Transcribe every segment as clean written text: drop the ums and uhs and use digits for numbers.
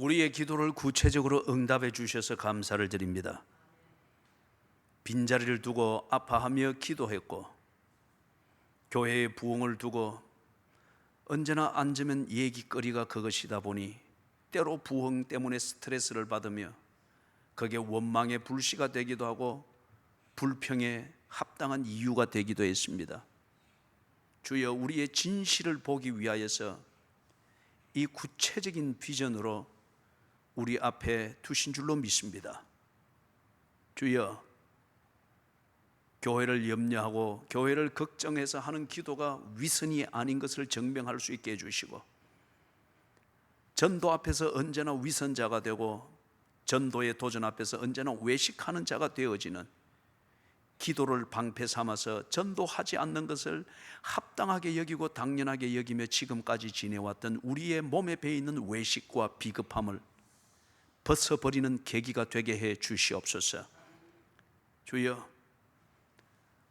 우리의 기도를 구체적으로 응답해 주셔서 감사를 드립니다. 빈자리를 두고 아파하며 기도했고, 교회의 부흥을 두고 언제나 앉으면 얘기거리가 그것이다 보니 때로 부흥 때문에 스트레스를 받으며 그게 원망의 불씨가 되기도 하고 불평에 합당한 이유가 되기도 했습니다. 주여, 우리의 진실을 보기 위하여서 이 구체적인 비전으로 우리 앞에 두신 줄로 믿습니다. 주여, 교회를 염려하고 교회를 걱정해서 하는 기도가 위선이 아닌 것을 증명할 수 있게 해주시고, 전도 앞에서 언제나 위선자가 되고 전도의 도전 앞에서 언제나 외식하는 자가 되어지는, 기도를 방패 삼아서 전도하지 않는 것을 합당하게 여기고 당연하게 여기며 지금까지 지내왔던 우리의 몸에 배이는 외식과 비겁함을 벗어버리는 계기가 되게 해 주시옵소서. 주여,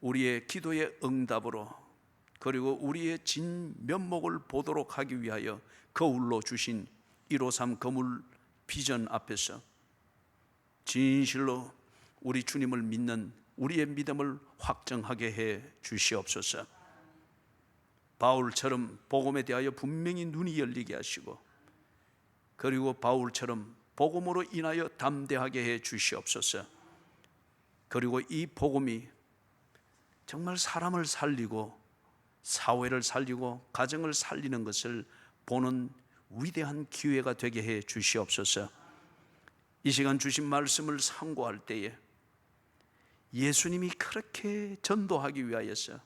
우리의 기도의 응답으로, 그리고 우리의 진 면목을 보도록 하기 위하여 거울로 주신 153 거물 비전 앞에서 진실로 우리 주님을 믿는 우리의 믿음을 확정하게 해 주시옵소서. 바울처럼 복음에 대하여 분명히 눈이 열리게 하시고, 그리고 바울처럼 복음으로 인하여 담대하게 해 주시옵소서. 그리고 이 복음이 정말 사람을 살리고 사회를 살리고 가정을 살리는 것을 보는 위대한 기회가 되게 해 주시옵소서. 이 시간 주신 말씀을 상고할 때에 예수님이 그렇게 전도하기 위하여서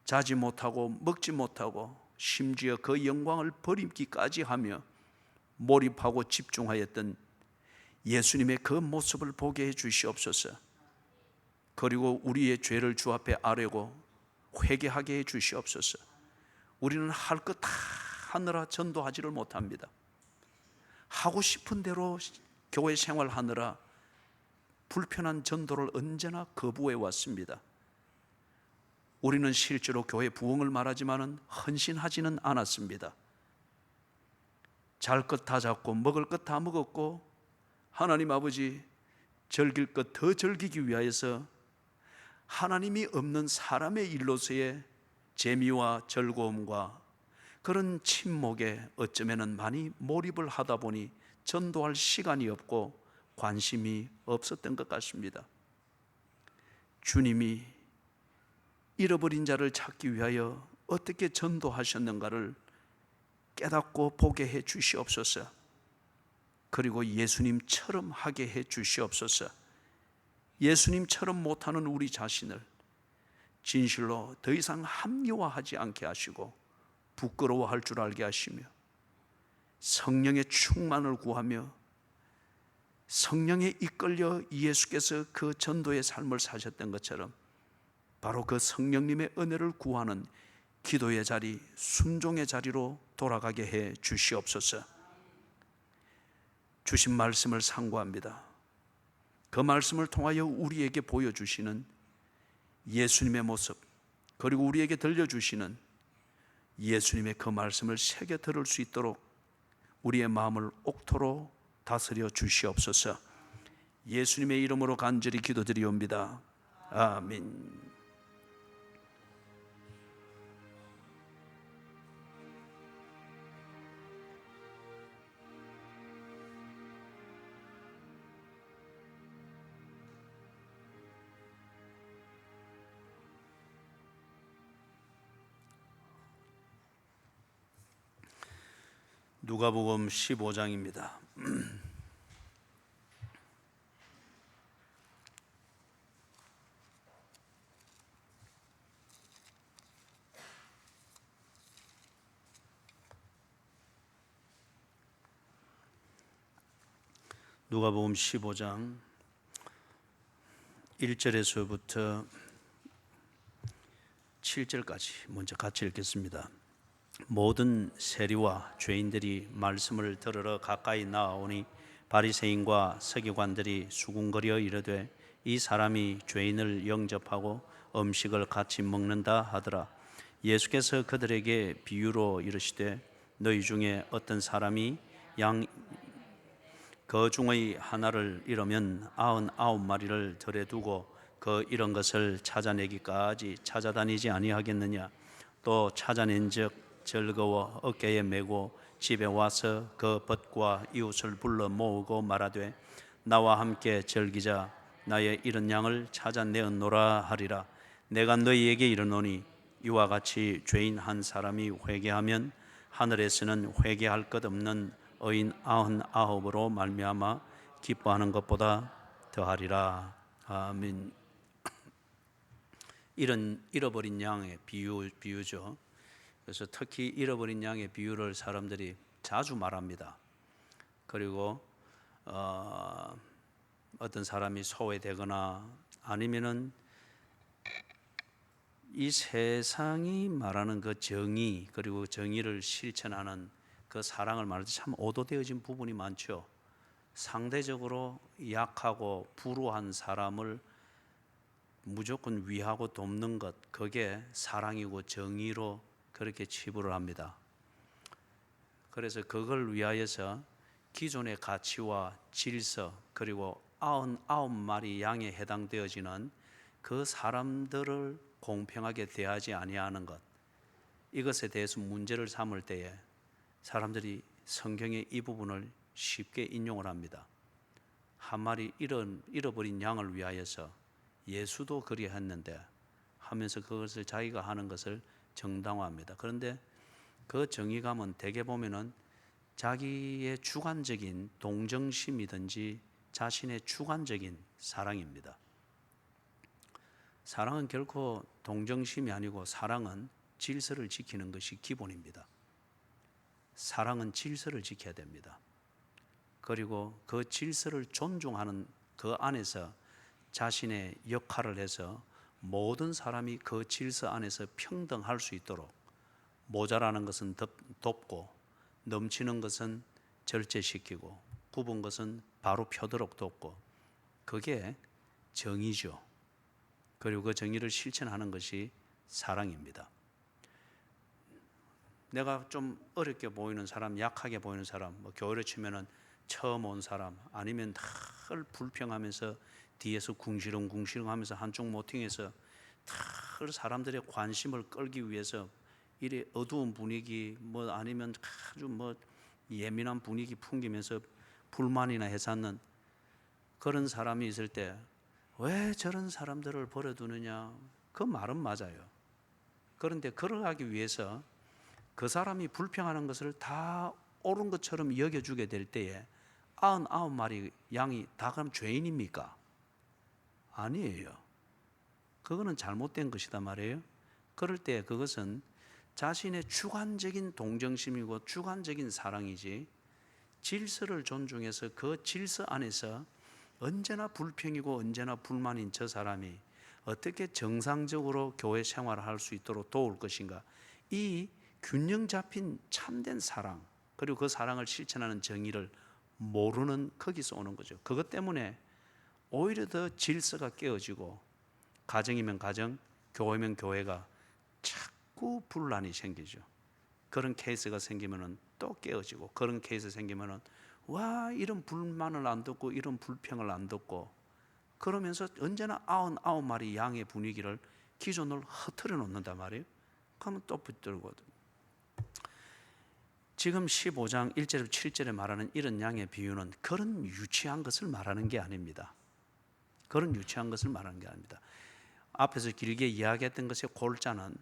자지 못하고 먹지 못하고 심지어 그 영광을 버림기까지 하며 몰입하고 집중하였던 예수님의 그 모습을 보게 해 주시옵소서. 그리고 우리의 죄를 주 앞에 아뢰고 회개하게 해 주시옵소서. 우리는 할 것 다 하느라 전도하지를 못합니다. 하고 싶은 대로 교회 생활하느라 불편한 전도를 언제나 거부해 왔습니다. 우리는 실제로 교회 부흥을 말하지만은 헌신하지는 않았습니다. 잘 것 다 잡고 먹을 것 다 먹었고, 하나님 아버지 즐길 것 더 즐기기 위하여서 하나님이 없는 사람의 일로서의 재미와 즐거움과 그런 침묵에 어쩌면은 많이 몰입을 하다 보니 전도할 시간이 없고 관심이 없었던 것 같습니다. 주님이 잃어버린 자를 찾기 위하여 어떻게 전도하셨는가를 깨닫고 보게 해 주시옵소서. 그리고 예수님처럼 하게 해 주시옵소서. 예수님처럼 못하는 우리 자신을 진실로 더 이상 합리화하지 않게 하시고 부끄러워할 줄 알게 하시며, 성령의 충만을 구하며 성령에 이끌려 예수께서 그 전도의 삶을 사셨던 것처럼 바로 그 성령님의 은혜를 구하는 기도의 자리, 순종의 자리로 돌아가게 해 주시옵소서. 주신 말씀을 상고합니다. 그 말씀을 통하여 우리에게 보여주시는 예수님의 모습, 그리고 우리에게 들려주시는 예수님의 그 말씀을 새겨 들을 수 있도록 우리의 마음을 옥토로 다스려 주시옵소서. 예수님의 이름으로 간절히 기도드리옵니다. 아멘. 누가복음 15장입니다. 누가복음 15장 1절에서부터 7절까지 먼저 같이 읽겠습니다. 모든 세리와 죄인들이 말씀을 들으러 가까이 나아오니 바리새인과 서기관들이 수군거려 이르되 이 사람이 죄인을 영접하고 음식을 같이 먹는다 하더라. 예수께서 그들에게 비유로 이르시되 너희 중에 어떤 사람이 그 중의 하나를 잃으면 99마리를 들에 두고 그 잃은 것을 찾아내기까지 찾아다니지 아니하겠느냐. 또 찾아낸즉 즐거워 어깨에 메고 집에 와서 그 벗과 이웃을 불러 모으고 말하되 나와 함께 즐기자. 나의 잃은 양을 찾아내었노라 하리라. 내가 너희에게 이르노니 이와 같이 죄인 한 사람이 회개하면 하늘에서는 회개할 것 없는 의인 99으로 말미암아 기뻐하는 것보다 더하리라. 아멘. 이런 잃어버린 양의 비유죠. 그래서 특히 잃어버린 양의 비유를 사람들이 자주 말합니다. 그리고 어떤 사람이 소외되거나 아니면은 이 세상이 말하는 그 정의, 그리고 정의를 실천하는 그 사랑을 말할 때 참 오도되어진 부분이 많죠. 상대적으로 약하고 불우한 사람을 무조건 위하고 돕는 것, 그게 사랑이고 정의로 그렇게 치부를 합니다. 그래서 그걸 위하여서 기존의 가치와 질서, 그리고 99마리 양에 해당되어지는 그 사람들을 공평하게 대하지 아니하는 것, 이것에 대해서 문제를 삼을 때에 사람들이 성경의 이 부분을 쉽게 인용을 합니다. 한 마리 잃어버린 양을 위하여서 예수도 그리했는데 하면서 그것을 자기가 하는 것을 정당화합니다. 그런데 그 정의감은 대개 보면은 자기의 주관적인 동정심이든지 자신의 주관적인 사랑입니다. 사랑은 결코 동정심이 아니고 사랑은 질서를 지키는 것이 기본입니다. 사랑은 질서를 지켜야 됩니다. 그리고 그 질서를 존중하는 그 안에서 자신의 역할을 해서 모든 사람이 그 질서 안에서 평등할 수 있도록 모자라는 것은 돕고 넘치는 것은 절제시키고 굽은 것은 바로 펴도록 돕고, 그게 정의죠. 그리고 그 정의를 실천하는 것이 사랑입니다. 내가 좀 어렵게 보이는 사람, 약하게 보이는 사람, 교회를 치면은 처음 온 사람, 아니면 늘 불평하면서 뒤에서 궁시렁궁시렁 하면서 한쪽 모팅해서 늘 사람들의 관심을 끌기 위해서 이래 어두운 분위기, 아니면 아주 예민한 분위기 풍기면서 불만이나 해삼는 그런 사람이 있을 때 왜 저런 사람들을 버려두느냐, 그 말은 맞아요. 그런데 그러하기 위해서 그 사람이 불평하는 것을 다 옳은 것처럼 여겨주게 될 때에 99마리 양이 다 그럼 죄인입니까? 아니에요. 그거는 잘못된 것이다 말이에요. 그럴 때 그것은 자신의 주관적인 동정심이고 주관적인 사랑이지, 질서를 존중해서 그 질서 안에서 언제나 불평이고 언제나 불만인 저 사람이 어떻게 정상적으로 교회 생활을 할 수 있도록 도울 것인가, 이 균형 잡힌 참된 사랑, 그리고 그 사랑을 실천하는 정의를 모르는, 거기서 오는 거죠. 그것 때문에 오히려 더 질서가 깨어지고 가정이면 가정, 교회면 교회가 자꾸 분란이 생기죠. 그런 케이스가 생기면은 또 깨어지고, 그런 케이스 생기면은 와, 이런 불만을 안 듣고 이런 불평을 안 듣고, 그러면서 언제나 99마리 양의 분위기를 기존을 흐트려 놓는단 말이에요. 그러면 또 붙들고, 지금 15장 1절부터 7절에 말하는 이런 양의 비유는 그런 유치한 것을 말하는 게 아닙니다. 그런 유치한 것을 말하는 게 아닙니다. 앞에서 길게 이야기했던 것의 골자는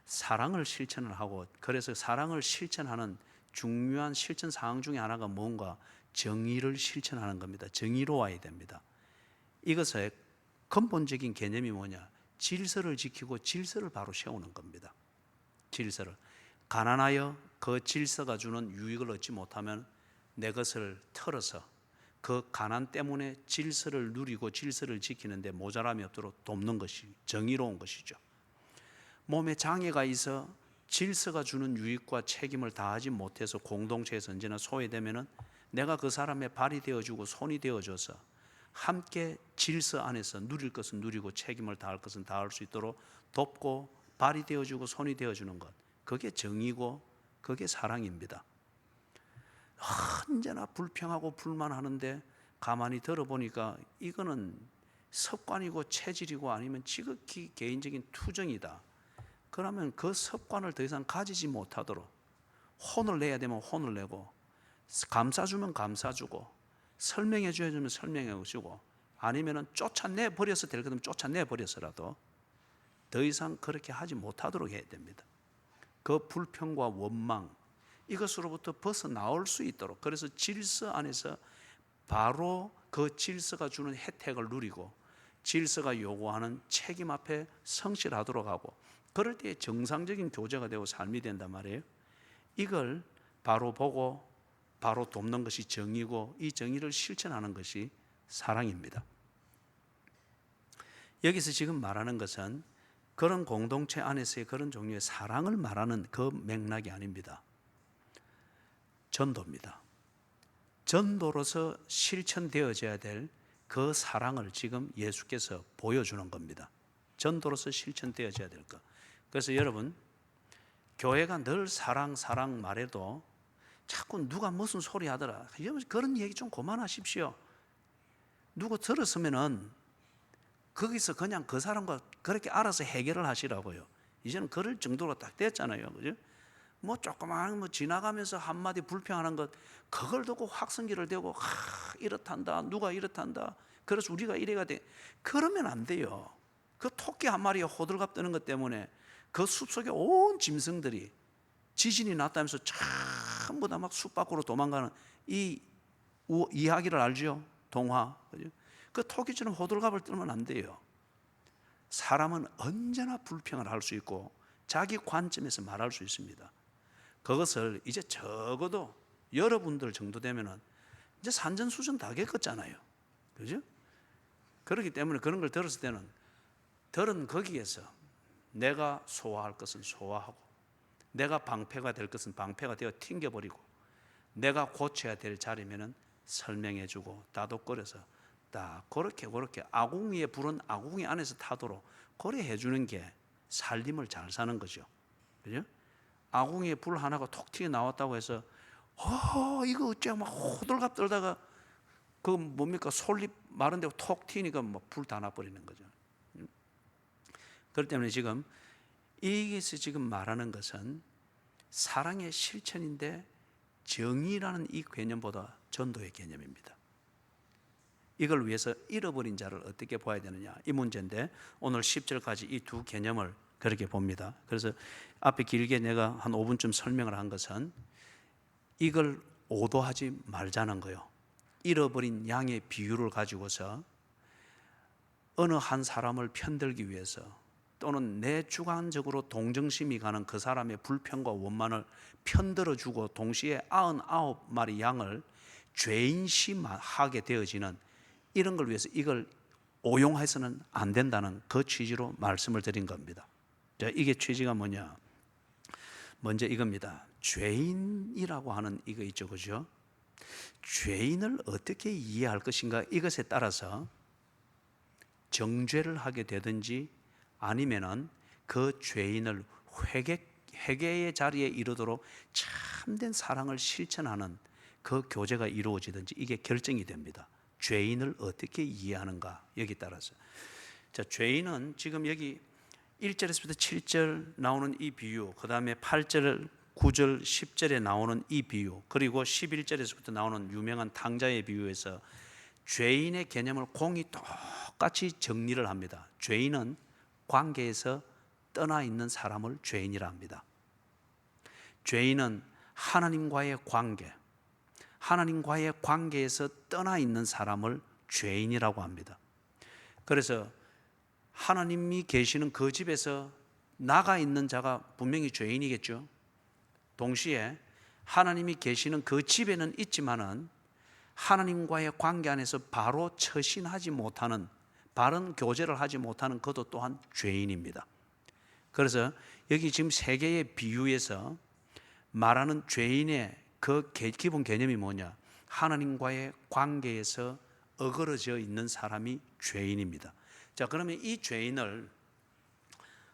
사랑을 실천을 하고, 그래서 사랑을 실천하는 중요한 실천 사항 중에 하나가 뭔가 정의를 실천하는 겁니다. 정의로워야 됩니다. 이것의 근본적인 개념이 뭐냐, 질서를 지키고 질서를 바로 세우는 겁니다. 질서를 가난하여 그 질서가 주는 유익을 얻지 못하면 내 것을 털어서 그 가난 때문에 질서를 누리고 질서를 지키는데 모자람이 없도록 돕는 것이 정의로운 것이죠. 몸에 장애가 있어 질서가 주는 유익과 책임을 다하지 못해서 공동체에서 언제나 소외되면은 내가 그 사람의 발이 되어주고 손이 되어줘서 함께 질서 안에서 누릴 것은 누리고 책임을 다할 것은 다할 수 있도록 돕고 발이 되어주고 손이 되어주는 것, 그게 정의고 그게 사랑입니다. 언제나 불평하고 불만하는데 가만히 들어보니까 이거는 습관이고 체질이고 아니면 지극히 개인적인 투정이다. 그러면 그 습관을 더 이상 가지지 못하도록 혼을 내야 되면 혼을 내고, 감싸주면 감싸주고, 설명해 줘야 되면 설명해 주고, 아니면 쫓아내 버려서 될 거면 쫓아내 버려서라도 더 이상 그렇게 하지 못하도록 해야 됩니다. 그 불평과 원망, 이것으로부터 벗어나올 수 있도록, 그래서 질서 안에서 바로 그 질서가 주는 혜택을 누리고 질서가 요구하는 책임 앞에 성실하도록 하고, 그럴 때 정상적인 교제가 되고 삶이 된단 말이에요. 이걸 바로 보고 바로 돕는 것이 정의고, 이 정의를 실천하는 것이 사랑입니다. 여기서 지금 말하는 것은 그런 공동체 안에서의 그런 종류의 사랑을 말하는 그 맥락이 아닙니다. 전도입니다. 전도로서 실천되어져야 될 그 사랑을 지금 예수께서 보여주는 겁니다. 전도로서 실천되어져야 될 것. 그래서 여러분, 교회가 늘 사랑 사랑 말해도 자꾸 누가 무슨 소리 하더라, 그런 얘기 좀 그만하십시오. 누구 들었으면은 거기서 그냥 그 사람과 그렇게 알아서 해결을 하시라고요. 이제는 그럴 정도로 딱 됐잖아요, 그죠? 뭐 조그마한 뭐 지나가면서 한마디 불평하는 것, 그걸 두고 확성기를 대고 이렇단다, 누가 이렇단다, 그래서 우리가 이래가 돼, 그러면 안 돼요. 그 토끼 한 마리가 호들갑 떠는 것 때문에 그 숲속에 온 짐승들이 지진이 났다면서 전부 다 막 숲 밖으로 도망가는 이 이야기를 알죠? 동화. 그죠? 그 토끼처럼 호들갑을 떨면 안 돼요. 사람은 언제나 불평을 할 수 있고 자기 관점에서 말할 수 있습니다. 그것을 이제 적어도 여러분들 정도 되면은 이제 산전수전 다 겪었잖아요. 그죠? 그렇기 때문에 그런 걸 들었을 때는 들은 거기에서 내가 소화할 것은 소화하고, 내가 방패가 될 것은 방패가 되어 튕겨버리고, 내가 고쳐야 될 자리면은 설명해주고 다독거려서 딱 그렇게 아궁이에 불은 아궁이 안에서 타도록 그래 해주는 게 살림을 잘 사는 거죠. 그죠? 아궁이에 불 하나가 톡 튀어 나왔다고 해서 이거 어째 막 호들갑 떨다가 그 뭡니까, 솔잎 마른 데 톡 튀니까 막 불 다 나버리는 거죠. 그렇기 때문에 지금 여기서 지금 말하는 것은 사랑의 실천인데 정의라는 이 개념보다 전도의 개념입니다. 이걸 위해서 잃어버린 자를 어떻게 봐야 되느냐, 이 문제인데 오늘 10절까지 이 두 개념을 그렇게 봅니다. 그래서 앞에 길게 내가 한 5분쯤 설명을 한 것은 이걸 오도하지 말자는 거예요. 잃어버린 양의 비유를 가지고서 어느 한 사람을 편들기 위해서, 또는 내 주관적으로 동정심이 가는 그 사람의 불평과 원만을 편들어주고 동시에 99마리 양을 죄인시하게 되어지는 이런 걸 위해서 이걸 오용해서는 안 된다는 그 취지로 말씀을 드린 겁니다. 자, 이게 취지가 뭐냐? 먼저 이겁니다. 죄인이라고 하는 이거 있죠, 그죠? 죄인을 어떻게 이해할 것인가, 이것에 따라서 정죄를 하게 되든지 아니면은 그 죄인을 회개의 자리에 이르도록 참된 사랑을 실천하는 그 교제가 이루어지든지 이게 결정이 됩니다. 죄인을 어떻게 이해하는가, 여기 따라서. 자, 죄인은 지금 여기 1절에서부터 7절 나오는 이 비유, 그 다음에 8절, 9절, 10절에 나오는 이 비유, 그리고 11절에서부터 나오는 유명한 탕자의 비유에서 죄인의 개념을 공이 똑같이 정리를 합니다. 죄인은 관계에서 떠나 있는 사람을 죄인이라 합니다. 죄인은 하나님과의 관계에서 떠나 있는 사람을 죄인이라고 합니다. 그래서 하나님이 계시는 그 집에서 나가 있는 자가 분명히 죄인이겠죠. 동시에 하나님이 계시는 그 집에는 있지만은 하나님과의 관계 안에서 바로 처신하지 못하는, 바른 교제를 하지 못하는 그도 또한 죄인입니다. 그래서 여기 지금 세 개의 비유에서 말하는 죄인의 그 기본 개념이 뭐냐? 하나님과의 관계에서 어그러져 있는 사람이 죄인입니다. 자, 그러면 이 죄인을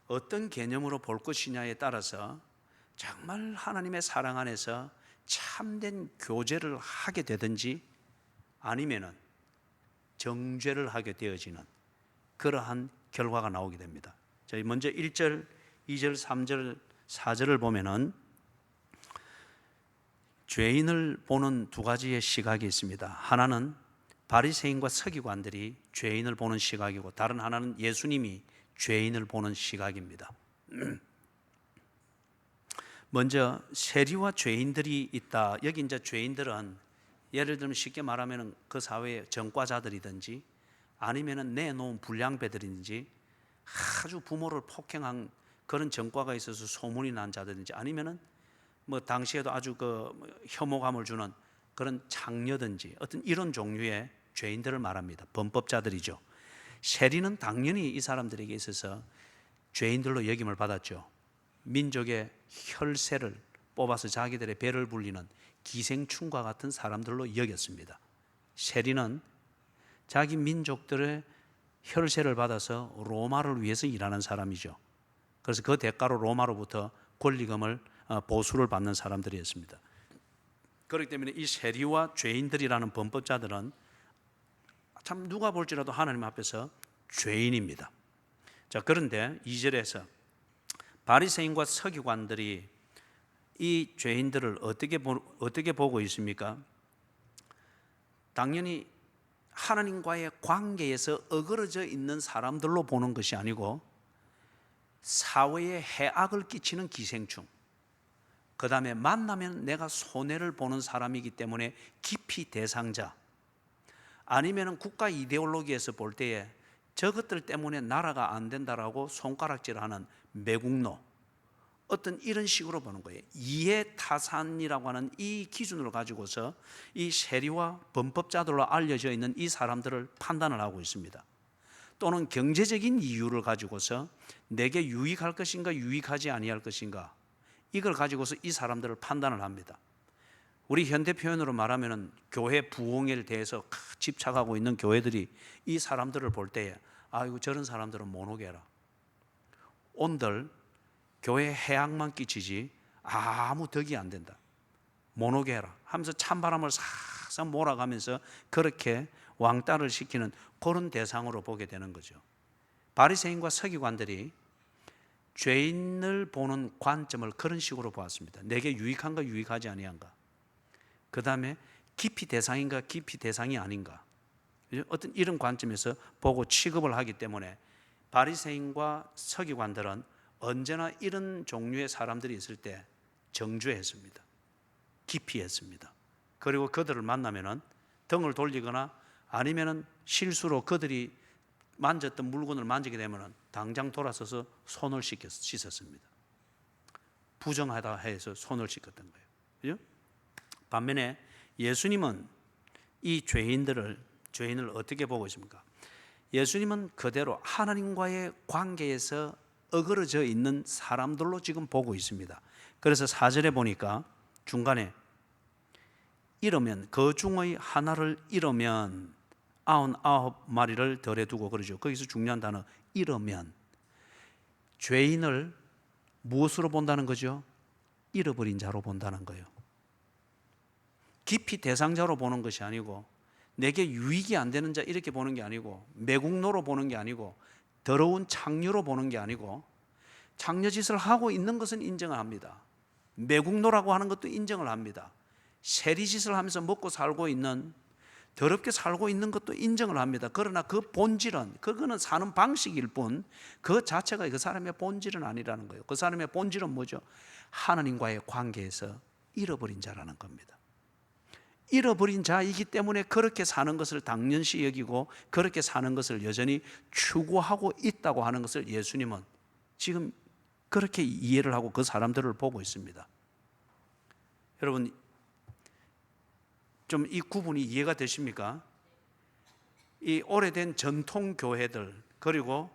어떤 개념으로 볼 것이냐에 따라서 정말 하나님의 사랑 안에서 참된 교제를 하게 되든지 아니면은 정죄를 하게 되어지는 그러한 결과가 나오게 됩니다. 자, 먼저 1절, 2절, 3절, 4절을 보면은 죄인을 보는 두 가지의 시각이 있습니다. 하나는 바리새인과 서기관들이 죄인을 보는 시각이고, 다른 하나는 예수님이 죄인을 보는 시각입니다. 먼저 세리와 죄인들이 있다. 여기 이제 죄인들은 예를 들면 쉽게 말하면 그 사회의 전과자들이든지 아니면 내놓은 불량배들이든지 아주 부모를 폭행한 그런 전과가 있어서 소문이 난 자들인지 아니면은 뭐 당시에도 아주 그 혐오감을 주는 그런 장녀든지 어떤 이런 종류의 죄인들을 말합니다. 범법자들이죠. 세리는 당연히 이 사람들에게 있어서 죄인들로 여김을 받았죠. 민족의 혈세를 뽑아서 자기들의 배를 불리는 기생충과 같은 사람들로 여겼습니다. 세리는 자기 민족들의 혈세를 받아서 로마를 위해서 일하는 사람이죠. 그래서 그 대가로 로마로부터 권리금을 보수를 받는 사람들이었습니다. 그렇기 때문에 이 세리와 죄인들이라는 범법자들은 참 누가 볼지라도 하나님 앞에서 죄인입니다. 자, 그런데 2절에서 바리새인과 서기관들이 이 죄인들을 어떻게 보고 있습니까? 당연히 하나님과의 관계에서 어그러져 있는 사람들로 보는 것이 아니고 사회에 해악을 끼치는 기생충, 그 다음에 만나면 내가 손해를 보는 사람이기 때문에 깊이 대상자, 아니면 국가 이데올로기에서 볼 때에 저것들 때문에 나라가 안 된다라고 손가락질하는 매국노, 어떤 이런 식으로 보는 거예요. 이해타산이라고 하는 이 기준을 가지고서 이 세리와 범법자들로 알려져 있는 이 사람들을 판단을 하고 있습니다. 또는 경제적인 이유를 가지고서 내게 유익할 것인가 유익하지 아니할 것인가, 이걸 가지고서 이 사람들을 판단을 합니다. 우리 현대 표현으로 말하면 교회 부흥에 대해서 집착하고 있는 교회들이 이 사람들을 볼 때에 아이고 저런 사람들은 못 오게 해라, 온들 교회에 해악만 끼치지 아무 덕이 안 된다, 못 오게 해라 하면서 찬바람을 싹싹 몰아가면서 그렇게 왕따를 시키는 그런 대상으로 보게 되는 거죠. 바리새인과 서기관들이 죄인을 보는 관점을 그런 식으로 보았습니다. 내게 유익한가 유익하지 아니한가, 그 다음에 깊이 대상인가 깊이 대상이 아닌가, 어떤 이런 관점에서 보고 취급을 하기 때문에 바리새인과 서기관들은 언제나 이런 종류의 사람들이 있을 때 정죄했습니다. 깊이 했습니다. 그리고 그들을 만나면은 등을 돌리거나 아니면은 실수로 그들이 만졌던 물건을 만지게 되면은 당장 돌아서서 손을 씻었습니다. 부정하다 해서 손을 씻었던 거예요. 그죠? 반면에 예수님은 이 죄인을 어떻게 보고 있습니까? 예수님은 그대로 하나님과의 관계에서 어그러져 있는 사람들로 지금 보고 있습니다. 그래서 4절에 보니까 중간에 잃으면, 그 중의 하나를 잃으면 99마리를 덜에 두고 그러죠. 거기서 중요한 단어 잃으면, 죄인을 무엇으로 본다는 거죠? 잃어버린 자로 본다는 거예요. 깊이 대상자로 보는 것이 아니고 내게 유익이 안 되는 자 이렇게 보는 게 아니고 매국노로 보는 게 아니고 더러운 창녀로 보는 게 아니고, 창녀짓을 하고 있는 것은 인정을 합니다. 매국노라고 하는 것도 인정을 합니다. 세리짓을 하면서 먹고 살고 있는, 더럽게 살고 있는 것도 인정을 합니다. 그러나 그 본질은, 그거는 사는 방식일 뿐 그 자체가 그 사람의 본질은 아니라는 거예요. 그 사람의 본질은 뭐죠? 하나님과의 관계에서 잃어버린 자라는 겁니다. 잃어버린 자이기 때문에 그렇게 사는 것을 당연시 여기고 그렇게 사는 것을 여전히 추구하고 있다고 하는 것을 예수님은 지금 그렇게 이해를 하고 그 사람들을 보고 있습니다. 여러분, 좀 이 구분이 이해가 되십니까? 이 오래된 전통 교회들, 그리고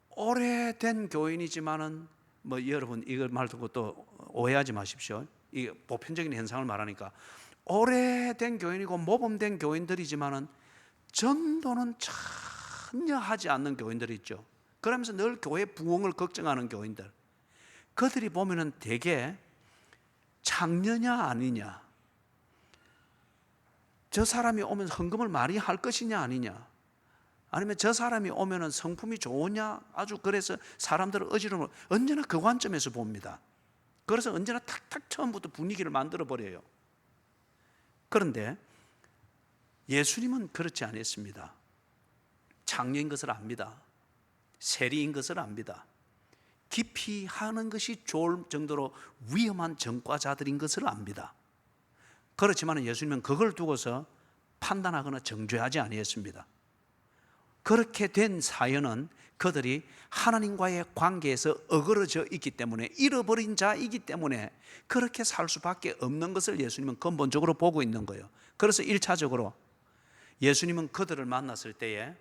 오래된 교인이지만은 뭐 여러분 이걸 말 듣고 또 오해하지 마십시오. 이 보편적인 현상을 말하니까 오래된 교인이고 모범된 교인들이지만은 전도는 전혀 하지 않는 교인들이 있죠. 그러면서 늘 교회 부흥을 걱정하는 교인들, 그들이 보면은 되게 장녀냐 아니냐, 저 사람이 오면 헌금을 많이 할 것이냐 아니냐, 아니면 저 사람이 오면 성품이 좋으냐, 아주 그래서 사람들을 어지러워, 언제나 그 관점에서 봅니다. 그래서 언제나 탁탁 처음부터 분위기를 만들어 버려요. 그런데 예수님은 그렇지 않았습니다. 장녀인 것을 압니다. 세리인 것을 압니다. 깊이 하는 것이 좋을 정도로 위험한 전과자들인 것을 압니다. 그렇지만 예수님은 그걸 두고서 판단하거나 정죄하지 아니했습니다. 그렇게 된 사연은 그들이 하나님과의 관계에서 어그러져 있기 때문에, 잃어버린 자이기 때문에 그렇게 살 수밖에 없는 것을 예수님은 근본적으로 보고 있는 거예요. 그래서 1차적으로 예수님은 그들을 만났을 때에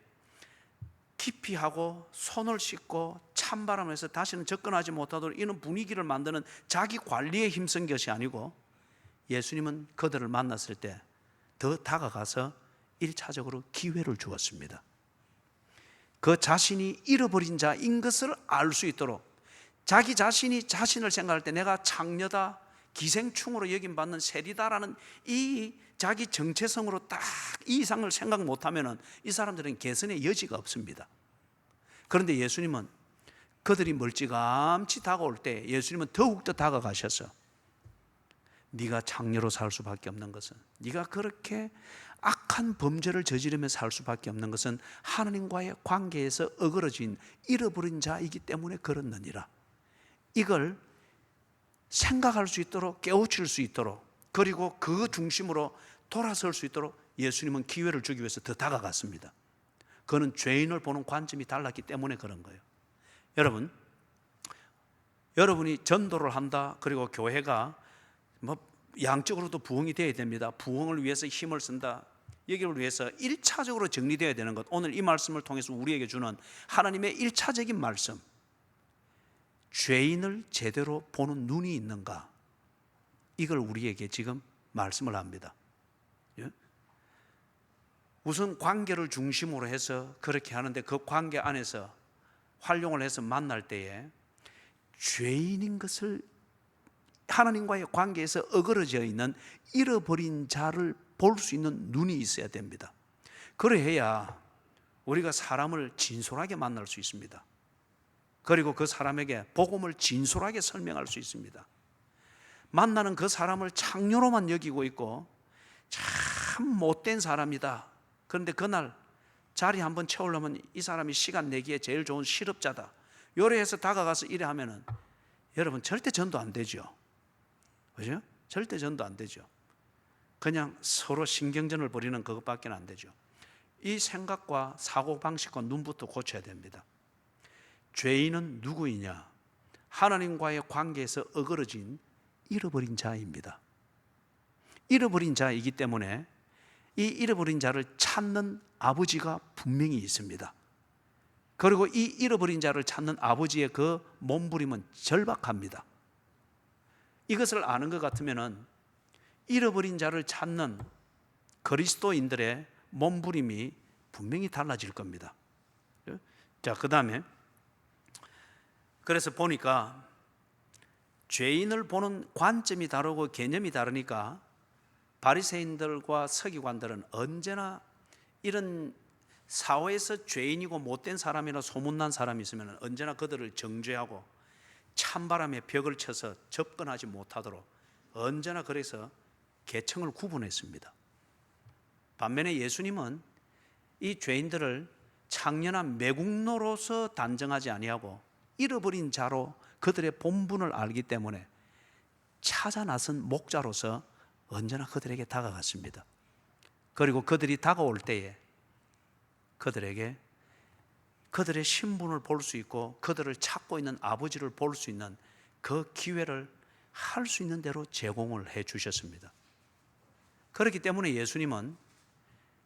깊이 하고 손을 씻고 찬바람을 해서 다시는 접근하지 못하도록 이런 분위기를 만드는 자기 관리에 힘쓴 것이 아니고, 예수님은 그들을 만났을 때 더 다가가서 1차적으로 기회를 주었습니다. 그 자신이 잃어버린 자인 것을 알 수 있도록, 자기 자신이 자신을 생각할 때 내가 장녀다, 기생충으로 여김받는 세리다라는 이 자기 정체성으로 딱 이 이상을 생각 못하면 이 사람들은 개선의 여지가 없습니다. 그런데 예수님은 그들이 멀찌감치 다가올 때 예수님은 더욱더 다가가셔서, 네가 장녀로 살 수밖에 없는 것은, 네가 그렇게 악한 범죄를 저지르며 살 수밖에 없는 것은 하나님과의 관계에서 어그러진 잃어버린 자이기 때문에 그렇느니라. 이걸 생각할 수 있도록, 깨우칠 수 있도록, 그리고 그 중심으로 돌아설 수 있도록 예수님은 기회를 주기 위해서 더 다가갔습니다. 그는 죄인을 보는 관점이 달랐기 때문에 그런 거예요. 여러분이 전도를 한다, 그리고 교회가 양적으로도 부흥이 되어야 됩니다. 부흥을 위해서 힘을 쓴다. 여기를 위해서 1차적으로 정리되어야 되는 것, 오늘 이 말씀을 통해서 우리에게 주는 하나님의 1차적인 말씀, 죄인을 제대로 보는 눈이 있는가, 이걸 우리에게 지금 말씀을 합니다. 우선 관계를 중심으로 해서 그렇게 하는데, 그 관계 안에서 활용을 해서 만날 때에 죄인인 것을, 하나님과의 관계에서 어그러져 있는 잃어버린 자를 볼 수 있는 눈이 있어야 됩니다. 그래야 우리가 사람을 진솔하게 만날 수 있습니다. 그리고 그 사람에게 복음을 진솔하게 설명할 수 있습니다. 만나는 그 사람을 장녀로만 여기고 있고 참 못된 사람이다, 그런데 그날 자리 한번 채우려면 이 사람이 시간 내기에 제일 좋은 실업자다, 요래해서 다가가서 이래 하면은 여러분 절대 전도 안 되죠. 그죠? 절대 전도 안 되죠. 그냥 서로 신경전을 벌이는 그것밖에 안 되죠. 이 생각과 사고방식과 눈부터 고쳐야 됩니다. 죄인은 누구이냐? 하나님과의 관계에서 어그러진 잃어버린 자입니다. 잃어버린 자이기 때문에 이 잃어버린 자를 찾는 아버지가 분명히 있습니다. 그리고 이 잃어버린 자를 찾는 아버지의 그 몸부림은 절박합니다. 이것을 아는 것 같으면 잃어버린 자를 찾는 그리스도인들의 몸부림이 분명히 달라질 겁니다. 자, 그 다음에 그래서 보니까 죄인을 보는 관점이 다르고 개념이 다르니까 바리새인들과 서기관들은 언제나 이런 사회에서 죄인이고 못된 사람이나 소문난 사람이 있으면 언제나 그들을 정죄하고 찬바람에 벽을 쳐서 접근하지 못하도록 언제나 그래서 계층을 구분했습니다. 반면에 예수님은 이 죄인들을 창년한 매국노로서 단정하지 아니하고 잃어버린 자로 그들의 본분을 알기 때문에 찾아 나선 목자로서 언제나 그들에게 다가갔습니다. 그리고 그들이 다가올 때에 그들에게 그들의 신분을 볼 수 있고 그들을 찾고 있는 아버지를 볼 수 있는 그 기회를 할 수 있는 대로 제공을 해 주셨습니다. 그렇기 때문에 예수님은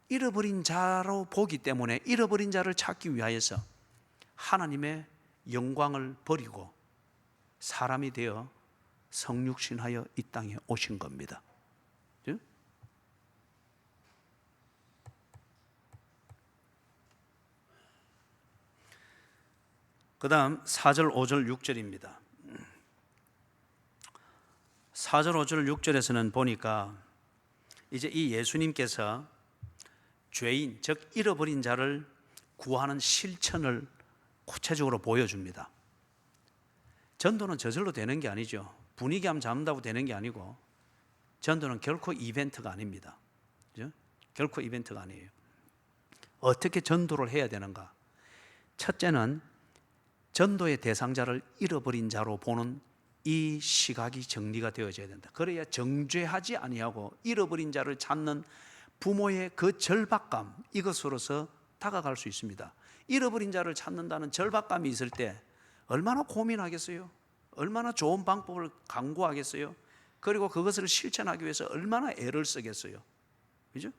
잃어버린 자로 보기 때문에 잃어버린 자를 찾기 위하여서 하나님의 영광을 버리고 사람이 되어 성육신하여 이 땅에 오신 겁니다. 그 다음 4절, 5절, 6절입니다. 4절, 5절, 6절에서는 보니까 이제 이 예수님께서 죄인, 즉 잃어버린 자를 구하는 실천을 구체적으로 보여줍니다. 전도는 저절로 되는 게 아니죠. 분위기함 잡는다고 되는 게 아니고, 전도는 결코 이벤트가 아닙니다. 그죠? 결코 이벤트가 아니에요. 어떻게 전도를 해야 되는가? 첫째는 전도의 대상자를 잃어버린 자로 보는 이 시각이 정리가 되어져야 된다. 그래야 정죄하지 아니하고 잃어버린 자를 찾는 부모의 그 절박감, 이것으로서 다가갈 수 있습니다. 잃어버린 자를 찾는다는 절박감이 있을 때 얼마나 고민하겠어요? 얼마나 좋은 방법을 강구하겠어요? 그리고 그것을 실천하기 위해서 얼마나 애를 쓰겠어요? 그죠?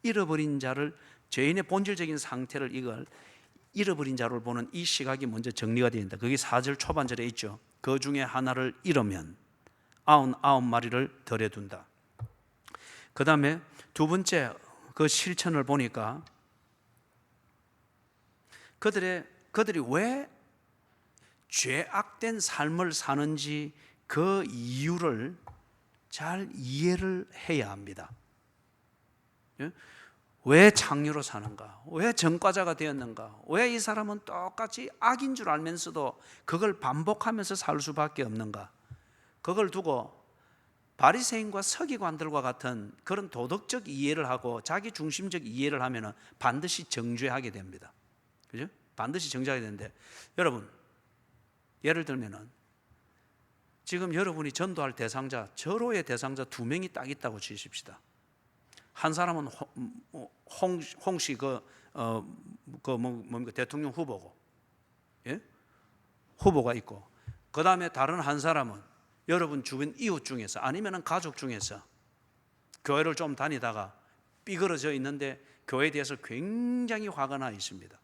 잃어버린 자를, 죄인의 본질적인 상태를, 이걸 잃어버린 자를 보는 이 시각이 먼저 정리가 되어 있다. 그게 4절 초반절에 있죠. 그 중에 하나를 잃으면 99마리를 들여둔다. 그 다음에 두 번째 그 실천을 보니까 그들이 왜 죄악된 삶을 사는지 그 이유를 잘 이해를 해야 합니다. 왜 창녀로 사는가? 왜 전과자가 되었는가? 왜 이 사람은 똑같이 악인 줄 알면서도 그걸 반복하면서 살 수밖에 없는가? 그걸 두고 바리새인과 서기관들과 같은 그런 도덕적 이해를 하고 자기 중심적 이해를 하면은 반드시 정죄하게 됩니다. 그죠? 반드시 정죄하게 되는데, 여러분, 예를 들면은 지금 여러분이 전도할 대상자, 절호의 대상자 2명이 딱 있다고 치십시다. 한 사람은 홍씨 대통령 후보고, 예? 후보가 있고, 그 다음에 다른 한 사람은 여러분 주변 이웃 중에서 아니면 가족 중에서 교회를 좀 다니다가 삐그러져 있는데 교회에 대해서 굉장히 화가 나 있습니다.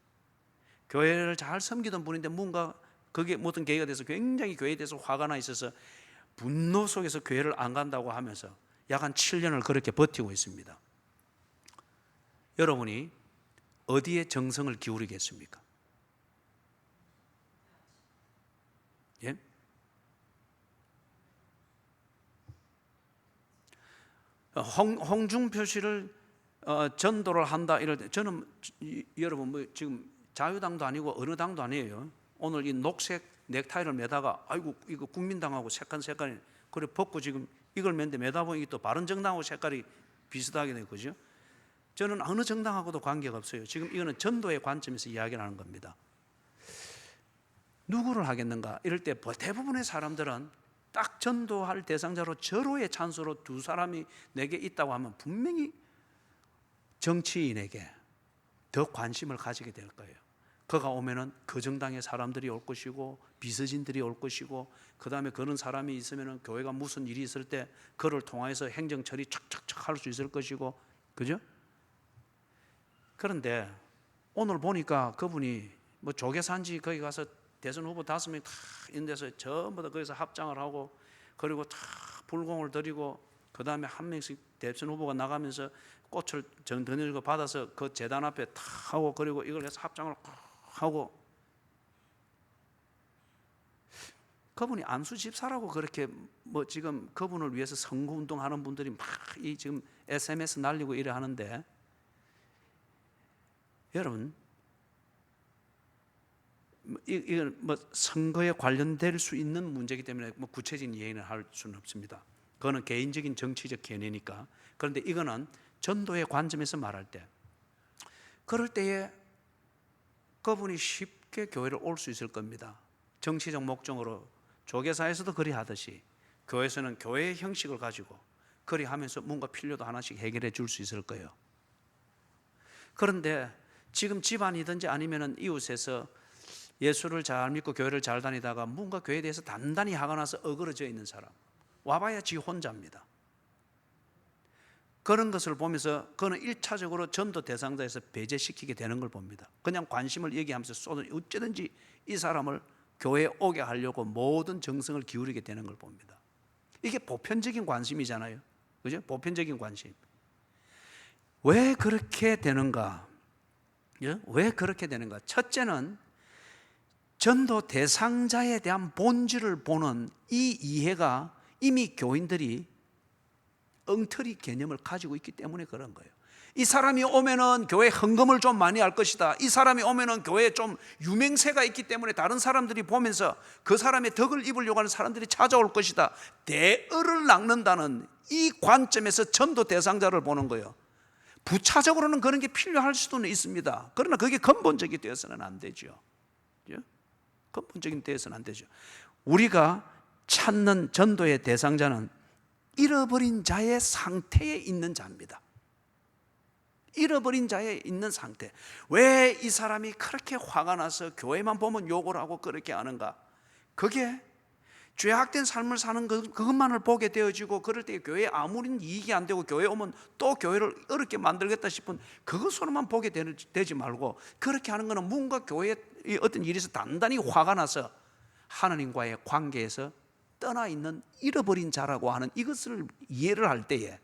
교회를 잘 섬기던 분인데 뭔가 그게 어떤 계기가 돼서 굉장히 교회에 대해서 화가 나 있어서 분노 속에서 교회를 안 간다고 하면서 약 한 7년을 그렇게 버티고 있습니다. 여러분이 어디에 정성을 기울이겠습니까? 예? 홍중표 씨를 전도를 한다 이럴 때 저는 여러분 뭐 지금 자유당도 아니고 어느 당도 아니에요. 오늘 이 녹색 넥타이를 매다가 아이고 이거 국민당하고 색깔이 그래 벗고 지금 이걸 맨데 매다 보니 또 바른정당하고 색깔이 비슷하게 된 거죠. 저는 어느 정당하고도 관계가 없어요. 지금 이거는 전도의 관점에서 이야기를 하는 겁니다. 누구를 하겠는가? 이럴 때 대부분의 사람들은 딱 전도할 대상자로 절호의 찬스로 두 사람이 내게 있다고 하면 분명히 정치인에게 더 관심을 가지게 될 거예요. 그가 오면은 그 정당의 사람들이 올 것이고 비서진들이 올 것이고, 그 다음에 그런 사람이 있으면은 교회가 무슨 일이 있을 때 그를 통해서 행정 처리 척척척 할 수 있을 것이고, 그죠? 그런데 오늘 보니까 그분이 뭐 조계산지 거기 가서 대선 후보 5명 다 있는 데서 전부 다 거기서 합장을 하고, 그리고 다 불공을 드리고, 그 다음에 한 명씩 대선 후보가 나가면서 꽃을 던지고 받아서 그 재단 앞에 다 하고, 그리고 이걸 해서 합장을 하고, 그분이 안수 집사라고 그렇게 뭐 지금 그분을 위해서 선거 운동하는 분들이 막 이 지금 SMS 날리고 이래 하는데, 여러분 이건 뭐 선거에 관련될 수 있는 문제이기 때문에 뭐 구체적인 예의는 할 수는 없습니다. 그거는 개인적인 정치적 견해니까. 그런데 이거는 전도의 관점에서 말할 때, 그럴 때에 그분이 쉽게 교회를 올 수 있을 겁니다. 정치적 목적으로 조계사에서도 그리 하듯이 교회에서는 교회의 형식을 가지고 그리 하면서 뭔가 필요도 하나씩 해결해 줄 수 있을 거예요. 그런데 지금 집안이든지 아니면 이웃에서 예수를 잘 믿고 교회를 잘 다니다가 뭔가 교회에 대해서 단단히 화가 나서 어그러져 있는 사람, 와봐야 지 혼자입니다. 그런 것을 보면서 그는 1차적으로 전도 대상자에서 배제시키게 되는 걸 봅니다. 그냥 관심을 얘기하면서 쏟은, 어쩌든지 이 사람을 교회에 오게 하려고 모든 정성을 기울이게 되는 걸 봅니다. 이게 보편적인 관심이잖아요. 그죠? 보편적인 관심. 왜 그렇게 되는가? 왜 그렇게 되는가? 첫째는 전도 대상자에 대한 본질을 보는 이 이해가 이미 교인들이 엉터리 개념을 가지고 있기 때문에 그런 거예요. 이 사람이 오면은 교회 헌금을 좀 많이 할 것이다. 이 사람이 오면은 교회에 좀 유명세가 있기 때문에 다른 사람들이 보면서 그 사람의 덕을 입으려고 하는 사람들이 찾아올 것이다. 대의를 낚는다는 이 관점에서 전도 대상자를 보는 거예요. 부차적으로는 그런 게 필요할 수는 있습니다. 그러나 그게 근본적이 되어서는 안 되죠. 근본적인 되어서는 안 되죠. 우리가 찾는 전도의 대상자는 잃어버린 자의 상태에 있는 자입니다. 잃어버린 자에 있는 상태. 왜 이 사람이 그렇게 화가 나서 교회만 보면 욕을 하고 그렇게 하는가? 그게 죄악된 삶을 사는 그것만을 보게 되어지고, 그럴 때 교회에 아무리 이익이 안 되고 교회 오면 또 교회를 어렵게 만들겠다 싶은 그것으로만 보게 되지 말고, 그렇게 하는 것은 뭔가 교회에 어떤 일에서 단단히 화가 나서 하나님과의 관계에서 떠나 있는 잃어버린 자라고 하는 이것을 이해를 할 때에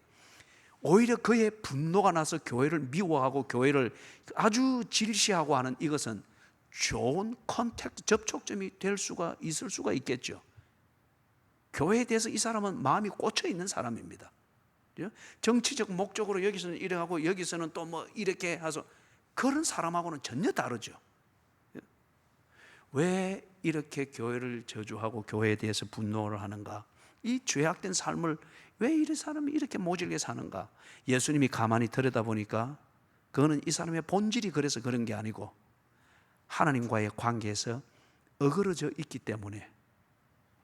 오히려 그의 분노가 나서 교회를 미워하고 교회를 아주 질시하고 하는 이것은 좋은 컨택트, 접촉점이 될 수가 있을 수가 있겠죠. 교회에 대해서 이 사람은 마음이 꽂혀 있는 사람입니다. 정치적 목적으로 여기서는 이래 하고 여기서는 또 뭐 이렇게 해서 그런 사람하고는 전혀 다르죠. 왜 이렇게 교회를 저주하고 교회에 대해서 분노를 하는가? 이 죄악된 삶을 왜 이 사람이 이렇게 모질게 사는가? 예수님이 가만히 들여다보니까 그거는 이 사람의 본질이 그래서 그런 게 아니고 하나님과의 관계에서 어그러져 있기 때문에,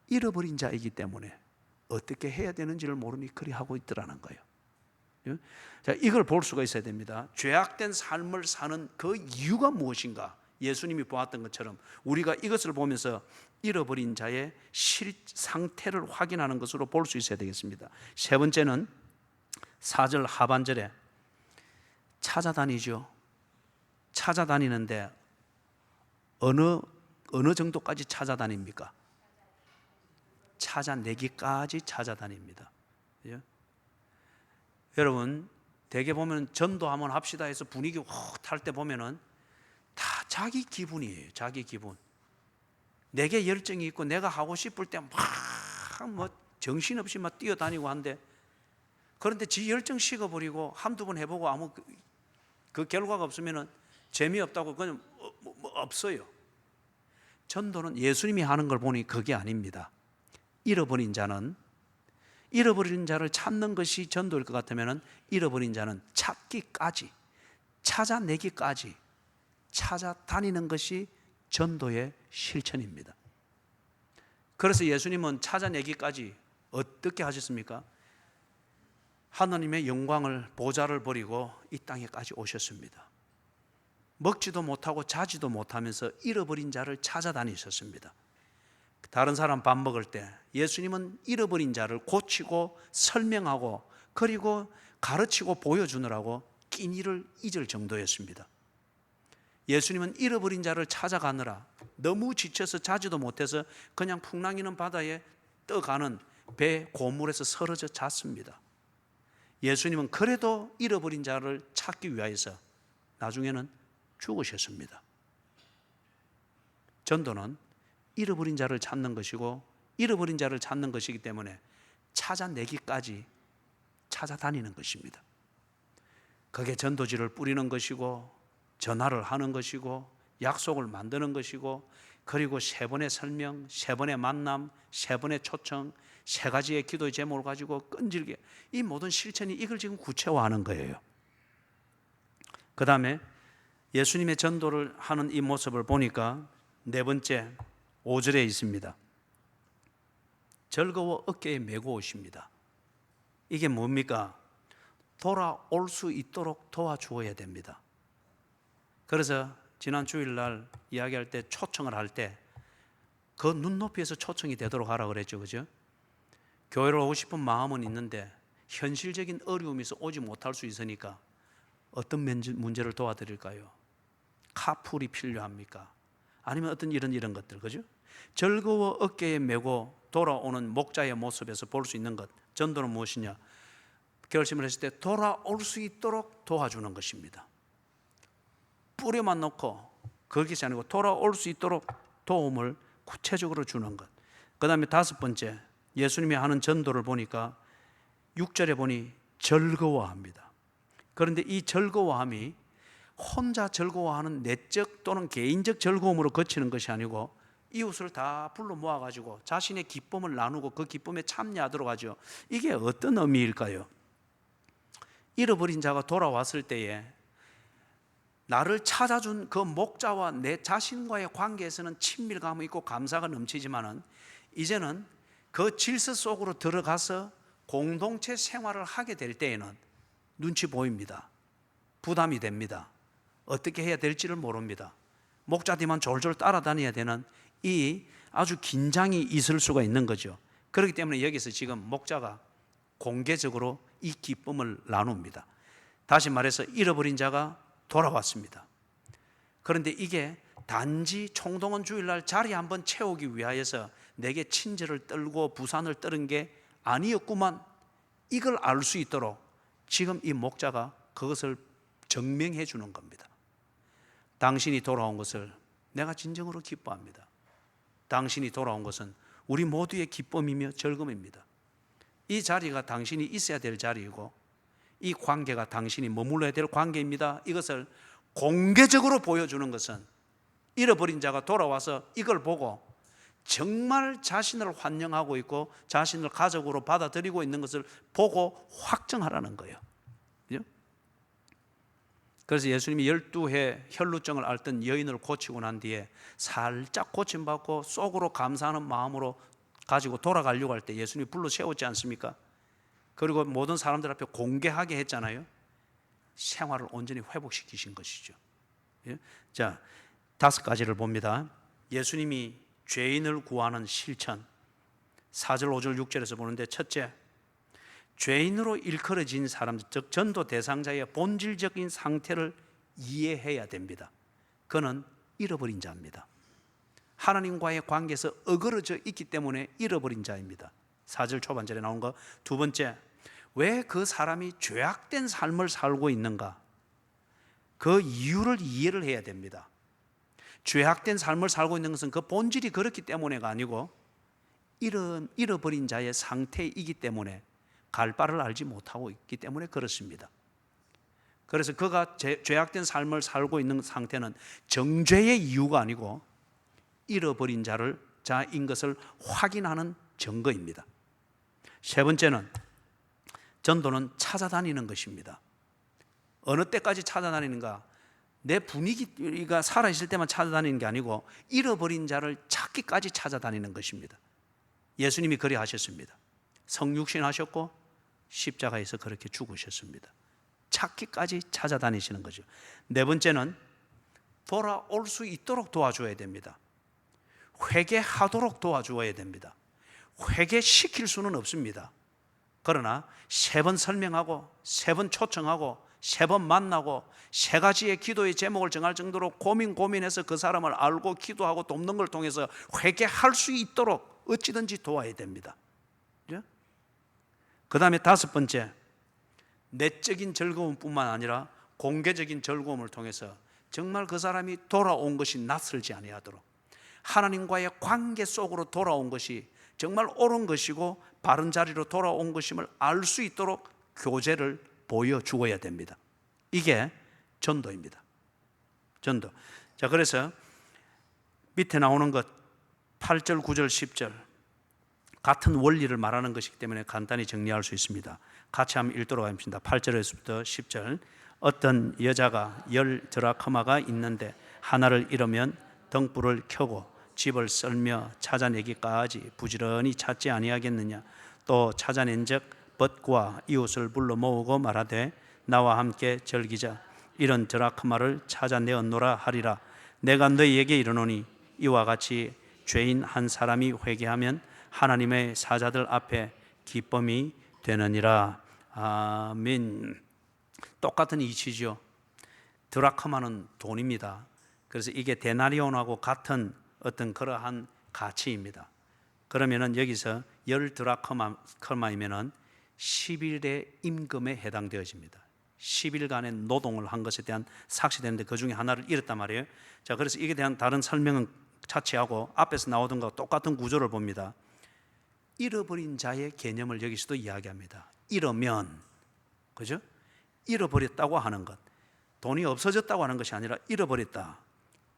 잃어버린 자이기 때문에 어떻게 해야 되는지를 모르니 그리 하고 있더라는 거예요. 자, 이걸 볼 수가 있어야 됩니다. 죄악된 삶을 사는 그 이유가 무엇인가? 예수님이 보았던 것처럼 우리가 이것을 보면서 잃어버린 자의 상태를 확인하는 것으로 볼 수 있어야 되겠습니다. 세 번째는 4절 하반절에 찾아다니죠. 찾아다니는데 어느 정도까지 찾아다닙니까? 찾아내기까지 찾아다닙니다. 여러분, 대개 보면 전도 한번 합시다 해서 분위기 확 탈 때 보면은 다 자기 기분이에요. 자기 기분. 내게 열정이 있고 내가 하고 싶을 때 막 뭐 정신없이 막 뛰어다니고 한데, 그런데 지 열정 식어버리고 한두 번 해보고 아무 그 결과가 없으면은 재미없다고 그냥 없어요. 전도는 예수님이 하는 걸 보니 그게 아닙니다. 잃어버린 자를 찾는 것이 전도일 것 같으면 잃어버린 자는 찾기까지, 찾아내기까지 찾아다니는 것이 전도의 실천입니다. 그래서 예수님은 찾아내기까지 어떻게 하셨습니까? 하나님의 영광을, 보좌를 버리고 이 땅에까지 오셨습니다. 먹지도 못하고 자지도 못하면서 잃어버린 자를 찾아다니셨습니다. 다른 사람 밥 먹을 때 예수님은 잃어버린 자를 고치고 설명하고 그리고 가르치고 보여주느라고 끼니를 잊을 정도였습니다. 예수님은 잃어버린 자를 찾아가느라 너무 지쳐서 자지도 못해서 그냥 풍랑이는 바다에 떠가는 배 고물에서 쓰러져 잤습니다. 예수님은 그래도 잃어버린 자를 찾기 위하여서 나중에는 죽으셨습니다. 전도는 잃어버린 자를 찾는 것이고 잃어버린 자를 찾는 것이기 때문에 찾아내기까지 찾아다니는 것입니다. 그게 전도지를 뿌리는 것이고 전화를 하는 것이고 약속을 만드는 것이고, 그리고 세 번의 설명, 세 번의 만남, 세 번의 초청, 세 가지의 기도의 제목을 가지고 끈질게 이 모든 실천이 이걸 지금 구체화하는 거예요. 그 다음에 예수님의 전도를 하는 이 모습을 보니까 네 번째 5절에 있습니다. 즐거워 어깨에 메고 오십니다. 이게 뭡니까? 돌아올 수 있도록 도와주어야 됩니다. 그래서 지난 주일날 이야기할 때 초청을 할 때 그 눈높이에서 초청이 되도록 하라고 그랬죠. 그죠? 교회를 오고 싶은 마음은 있는데 현실적인 어려움이 있어 오지 못할 수 있으니까 어떤 문제를 도와드릴까요? 카풀이 필요합니까? 아니면 어떤 이런 것들, 그죠? 즐거워 어깨에 메고 돌아오는 목자의 모습에서 볼 수 있는 것, 전도는 무엇이냐? 결심을 했을 때 돌아올 수 있도록 도와주는 것입니다. 뿌려만 놓고 그것이 아니고 돌아올 수 있도록 도움을 구체적으로 주는 것. 그 다음에 다섯 번째 예수님이 하는 전도를 보니까 6절에 보니 즐거워합니다. 그런데 이 즐거워함이 혼자 즐거워하는 내적 또는 개인적 즐거움으로 그치는 것이 아니고 이웃을 다 불러 모아가지고 자신의 기쁨을 나누고 그 기쁨에 참여하도록 하죠. 이게 어떤 의미일까요? 잃어버린 자가 돌아왔을 때에 나를 찾아준 그 목자와 내 자신과의 관계에서는 친밀감이 있고 감사가 넘치지만은 이제는 그 질서 속으로 들어가서 공동체 생활을 하게 될 때에는 눈치 보입니다. 부담이 됩니다. 어떻게 해야 될지를 모릅니다. 목자 뒤만 졸졸 따라다녀야 되는 이 아주 긴장이 있을 수가 있는 거죠. 그렇기 때문에 여기서 지금 목자가 공개적으로 이 기쁨을 나눕니다. 다시 말해서 잃어버린 자가 돌아왔습니다. 그런데 이게 단지 총동원 주일날 자리 한번 채우기 위하여서 내게 친절을 떨고 부산을 떨은 게 아니었구만, 이걸 알 수 있도록 지금 이 목자가 그것을 증명해 주는 겁니다. 당신이 돌아온 것을 내가 진정으로 기뻐합니다. 당신이 돌아온 것은 우리 모두의 기쁨이며 즐거움입니다. 이 자리가 당신이 있어야 될 자리이고 이 관계가 당신이 머물러야 될 관계입니다. 이것을 공개적으로 보여주는 것은 잃어버린 자가 돌아와서 이걸 보고 정말 자신을 환영하고 있고 자신을 가족으로 받아들이고 있는 것을 보고 확정하라는 거예요. 그죠? 그래서 예수님이 12해 혈루증을 앓던 여인을 고치고 난 뒤에 살짝 고침받고 속으로 감사하는 마음으로 가지고 돌아가려고 할 때 예수님이 불러 세웠지 않습니까? 그리고 모든 사람들 앞에 공개하게 했잖아요. 생활을 온전히 회복시키신 것이죠. 자, 5가지를 봅니다. 예수님이 죄인을 구하는 실천, 4절, 5절, 6절에서 보는데, 첫째, 죄인으로 일컬어진 사람들, 즉 전도 대상자의 본질적인 상태를 이해해야 됩니다. 그는 잃어버린 자입니다. 하나님과의 관계에서 어그러져 있기 때문에 잃어버린 자입니다. 4절 초반절에 나온 거. 두 번째, 왜 그 사람이 죄악된 삶을 살고 있는가? 그 이유를 이해를 해야 됩니다. 죄악된 삶을 살고 있는 것은 그 본질이 그렇기 때문에가 아니고 잃어버린 자의 상태이기 때문에 갈 바를 알지 못하고 있기 때문에 그렇습니다. 그래서 그가 죄악된 삶을 살고 있는 상태는 정죄의 이유가 아니고 잃어버린 자인 것을 확인하는 증거입니다. 세 번째는 전도는 찾아다니는 것입니다. 어느 때까지 찾아다니는가? 내 분위기가 살아있을 때만 찾아다니는 게 아니고 잃어버린 자를 찾기까지 찾아다니는 것입니다. 예수님이 그리 하셨습니다. 성육신 하셨고 십자가에서 그렇게 죽으셨습니다. 찾기까지 찾아다니시는 거죠. 네 번째는 돌아올 수 있도록 도와줘야 됩니다. 회개하도록 도와줘야 됩니다. 회개시킬 수는 없습니다. 그러나 3번 설명하고 3번 초청하고 3번 만나고 3가지의 기도의 제목을 정할 정도로 고민해서 그 사람을 알고 기도하고 돕는 걸 통해서 회개할 수 있도록 어찌든지 도와야 됩니다. 그 다음에 5번째, 내적인 즐거움뿐만 아니라 공개적인 즐거움을 통해서 정말 그 사람이 돌아온 것이 낯설지 아니하도록 하나님과의 관계 속으로 돌아온 것이 정말 옳은 것이고 바른 자리로 돌아온 것임을 알 수 있도록 교제를 보여주어야 됩니다. 이게 전도입니다. 전도. 자, 그래서 밑에 나오는 것 8절, 9절, 10절 같은 원리를 말하는 것이기 때문에 간단히 정리할 수 있습니다. 같이 한번 읽도록 하겠습니다. 8절에서부터 10절. 어떤 여자가 10 드라크마가 있는데 하나를 잃으면 등불을 켜고 집을 썰며 찾아내기까지 부지런히 찾지 아니하겠느냐? 또 찾아낸 적 벗과 이웃을 불러 모으고 말하되 나와 함께 즐기자. 이런 드라크마를 찾아내었노라 하리라. 내가 너희에게 이르노니 이와 같이 죄인 한 사람이 회개하면 하나님의 사자들 앞에 기쁨이 되느니라. 아멘. 똑같은 이치죠. 드라크마는 돈입니다. 그래서 이게 데나리온하고 같은 어떤 그러한 가치입니다. 그러면은 여기서 10 드라크마이면은 10일의 임금에 해당되어집니다. 10일간의 노동을 한 것에 대한 삭시되는데 그 중에 하나를 잃었단 말이에요. 자, 그래서 이에 대한 다른 설명은 차치하고 앞에서 나오던 것과 똑같은 구조를 봅니다. 잃어버린 자의 개념을 여기서도 이야기합니다. 잃으면, 그죠? 잃어버렸다고 하는 것, 돈이 없어졌다고 하는 것이 아니라 잃어버렸다.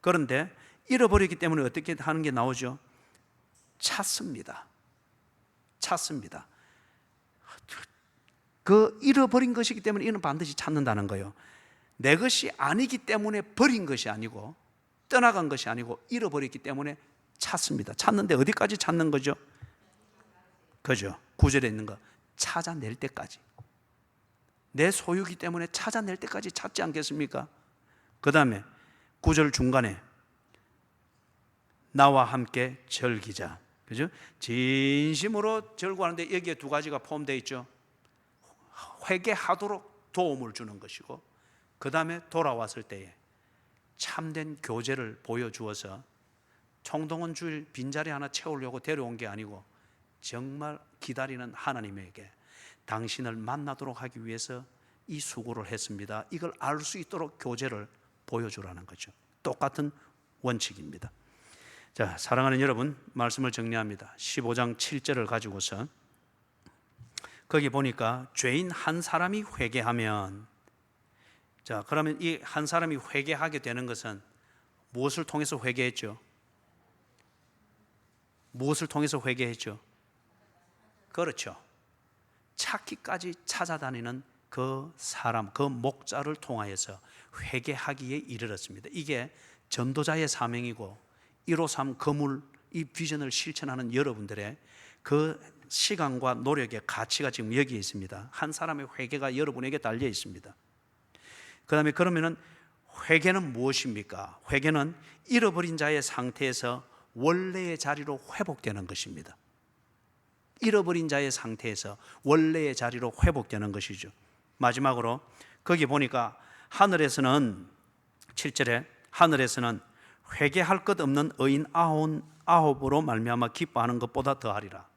그런데 잃어버렸기 때문에 어떻게 하는 게 나오죠? 찾습니다. 찾습니다. 그 잃어버린 것이기 때문에 이는 반드시 찾는다는 거예요. 내 것이 아니기 때문에 버린 것이 아니고 떠나간 것이 아니고 잃어버렸기 때문에 찾습니다. 찾는데 어디까지 찾는 거죠? 그죠? 9절에 있는 거 찾아낼 때까지. 내 소유기 때문에 찾아낼 때까지 찾지 않겠습니까? 그 다음에 9절 중간에 나와 함께 즐기자. 그죠? 진심으로 절구하는데 여기에 두 가지가 포함되어 있죠. 회개하도록 도움을 주는 것이고, 그 다음에 돌아왔을 때에 참된 교제를 보여주어서 총동원 주일 빈자리 하나 채우려고 데려온 게 아니고 정말 기다리는 하나님에게 당신을 만나도록 하기 위해서 이 수고를 했습니다. 이걸 알 수 있도록 교제를 보여주라는 거죠. 똑같은 원칙입니다. 자, 사랑하는 여러분, 말씀을 정리합니다. 15장 7절을 가지고서 거기 보니까 죄인 한 사람이 회개하면, 자, 그러면 이 한 사람이 회개하게 되는 것은 무엇을 통해서 회개했죠? 무엇을 통해서 회개했죠? 그렇죠. 찾기까지 찾아다니는 그 사람, 그 목자를 통하여서 회개하기에 이르렀습니다. 이게 전도자의 사명이고 153 거물 이 비전을 실천하는 여러분들의 그 시간과 노력의 가치가 지금 여기에 있습니다. 한 사람의 회개가 여러분에게 달려 있습니다. 그 다음에 그러면은 회개는 무엇입니까? 회개는 잃어버린 자의 상태에서 원래의 자리로 회복되는 것입니다. 잃어버린 자의 상태에서 원래의 자리로 회복되는 것이죠. 마지막으로 거기 보니까 하늘에서는 7절에 하늘에서는 회개할 것 없는 의인 99으로 말미암아 기뻐하는 것보다 더하리라.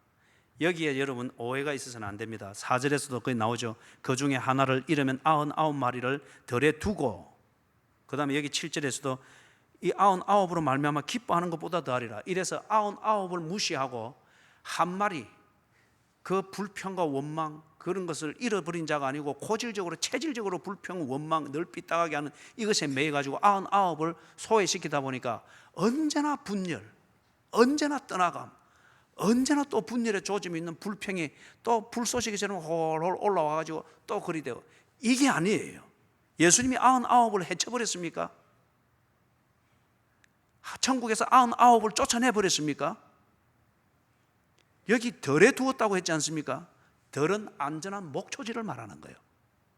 여기에 여러분 오해가 있어서는 안 됩니다. 4절에서도 거기 나오죠. 그 중에 하나를 잃으면 99마리를 덜에 두고, 그 다음에 여기 7절에서도 이 99으로 말미암아 기뻐하는 것보다 더하리라. 이래서 99을 무시하고 한 마리, 그 불평과 원망 그런 것을 잃어버린 자가 아니고 고질적으로 체질적으로 불평, 원망, 늘 삐딱하게 하는 이것에 매여가지고 99을 소외시키다 보니까 언제나 분열, 언제나 떠나감, 언제나 또 분열의 조짐이 있는 불평이 또 불쏘시개처럼 홀홀 올라와가지고 또 그리 되고, 이게 아니에요. 예수님이 99을 해쳐버렸습니까? 천국에서 99을 쫓아내버렸습니까? 여기 덜에 두었다고 했지 않습니까? 덜은 안전한 목초지를 말하는 거예요.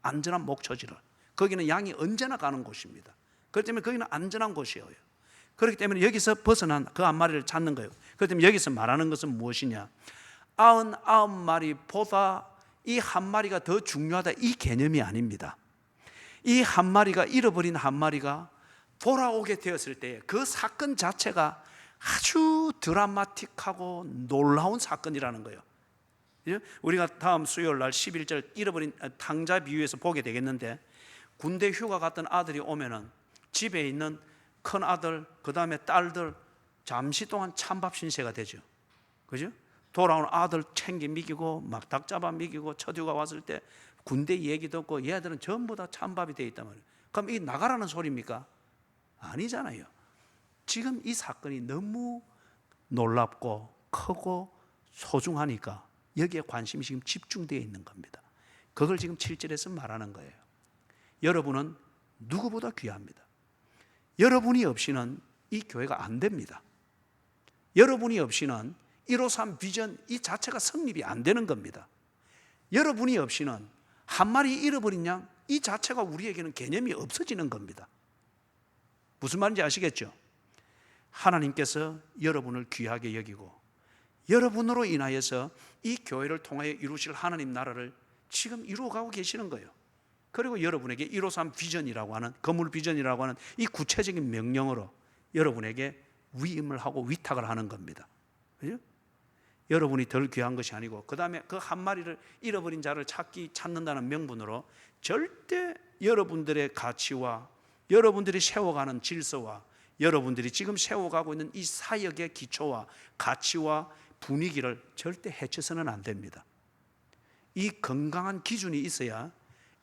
안전한 목초지를. 거기는 양이 언제나 가는 곳입니다. 그렇기 때문에 거기는 안전한 곳이에요. 그렇기 때문에 여기서 벗어난 그 한 마리를 찾는 거예요. 그렇기 때문에 여기서 말하는 것은 무엇이냐? 99마리보다 이 한 마리가 더 중요하다, 이 개념이 아닙니다. 이 한 마리가, 잃어버린 한 마리가 돌아오게 되었을 때 그 사건 자체가 아주 드라마틱하고 놀라운 사건이라는 거예요. 우리가 다음 수요일 날 11절 잃어버린 탕자 비유에서 보게 되겠는데, 군대 휴가 갔던 아들이 오면은 집에 있는 큰 아들, 그 다음에 딸들 잠시 동안 찬밥 신세가 되죠. 그죠? 돌아온 아들 챙기 먹이고 막 닭 잡아 먹이고 첫 휴가 왔을 때 군대 얘기 듣고 얘들은 전부 다 찬밥이 되어 있단 말이에요. 그럼 이게 나가라는 소리입니까? 아니잖아요. 지금 이 사건이 너무 놀랍고 크고 소중하니까 여기에 관심이 지금 집중되어 있는 겁니다. 그걸 지금 7절에서 말하는 거예요. 여러분은 누구보다 귀합니다. 여러분이 없이는 이 교회가 안 됩니다. 여러분이 없이는 153 비전 이 자체가 성립이 안 되는 겁니다. 여러분이 없이는 한 마리 잃어버린 양 이 자체가 우리에게는 개념이 없어지는 겁니다. 무슨 말인지 아시겠죠? 하나님께서 여러분을 귀하게 여기고 여러분으로 인하여서 이 교회를 통하여 이루실 하나님 나라를 지금 이루어가고 계시는 거예요. 그리고 여러분에게 153 비전이라고 하는, 건물 비전이라고 하는 이 구체적인 명령으로 여러분에게 위임을 하고 위탁을 하는 겁니다. 그죠? 여러분이 덜 귀한 것이 아니고, 그 다음에 그 한 마리를 잃어버린 자를 찾는다는 명분으로 절대 여러분들의 가치와 여러분들이 세워가는 질서와 여러분들이 지금 세워가고 있는 이 사역의 기초와 가치와 분위기를 절대 해쳐서는 안 됩니다. 이 건강한 기준이 있어야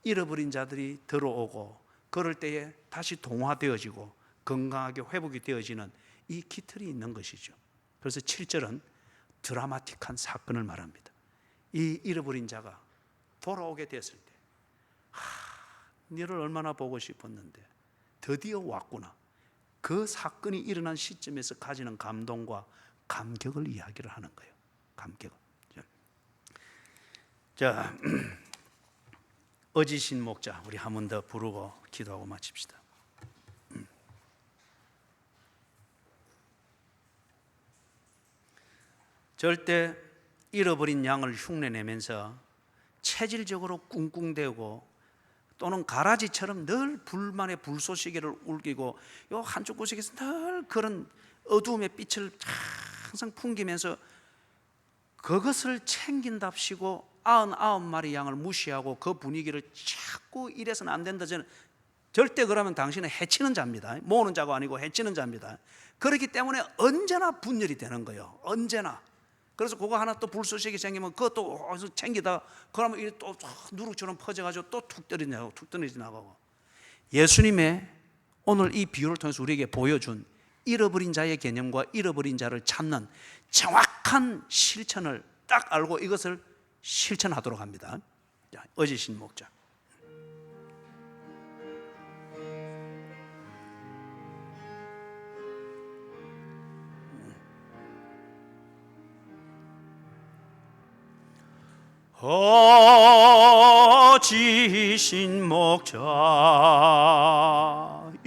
잃어버린 자들이 들어오고 그럴 때에 다시 동화되어지고 건강하게 회복이 되어지는 이 기틀이 있는 것이죠. 그래서 7절은 드라마틱한 사건을 말합니다. 이 잃어버린 자가 돌아오게 됐을 때, 너를 얼마나 보고 싶었는데 드디어 왔구나. 그 사건이 일어난 시점에서 가지는 감동과 감격을 이야기를 하는 거예요. 감격을. 자, 어지신 목자 우리 한 번 더 부르고 기도하고 마칩시다. 절대 잃어버린 양을 흉내내면서 체질적으로 꿍꿍대고 또는 가라지처럼 늘 불만의 불쏘시개를 울리고 요 한쪽 구석에서 늘 그런 어두움의 빛을 항상 풍기면서 그것을 챙긴답시고 99마리 양을 무시하고 그 분위기를 자꾸 이래서는 안 된다. 저는 절대 그러면 당신은 해치는 자입니다. 모으는 자가 아니고 해치는 자입니다. 그렇기 때문에 언제나 분열이 되는 거예요. 언제나. 그래서 그거 하나 또 불쏘시개 생기면 그것도 어디서 챙기다 그러면 이게 또 누룩처럼 퍼져가지고 또 툭 떨어져 나가고. 예수님의 오늘 이 비유를 통해서 우리에게 보여준 잃어버린 자의 개념과 잃어버린 자를 찾는 정확한 실천을 딱 알고 이것을 실천하도록 합니다. 자, 어지신 목자. 어지신 목자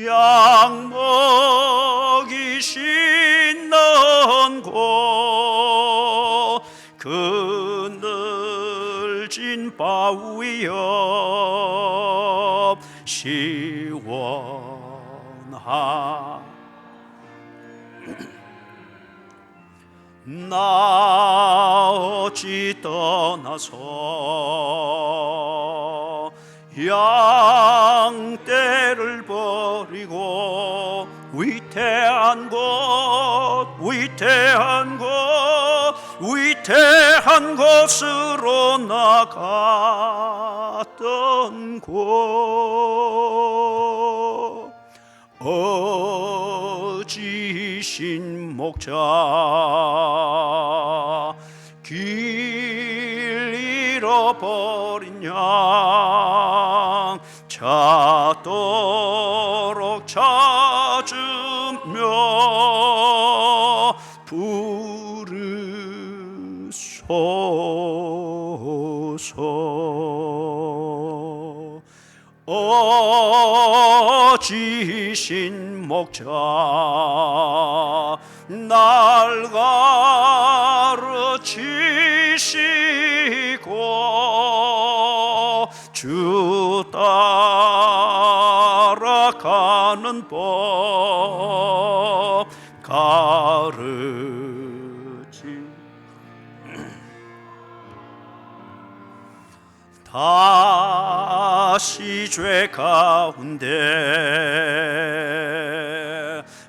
양 먹이시는 곳 그늘진 바위 옆 시원한 나 어찌 떠나서 양떼를 버리고 위태한 곳으로 나갔던 곳 어지신 목자 길 잃어버린 양 찾도록 찾으며 부르소서. 어지신 목자 날 가르치시고 주 따라가는 법 다시 죄 가운데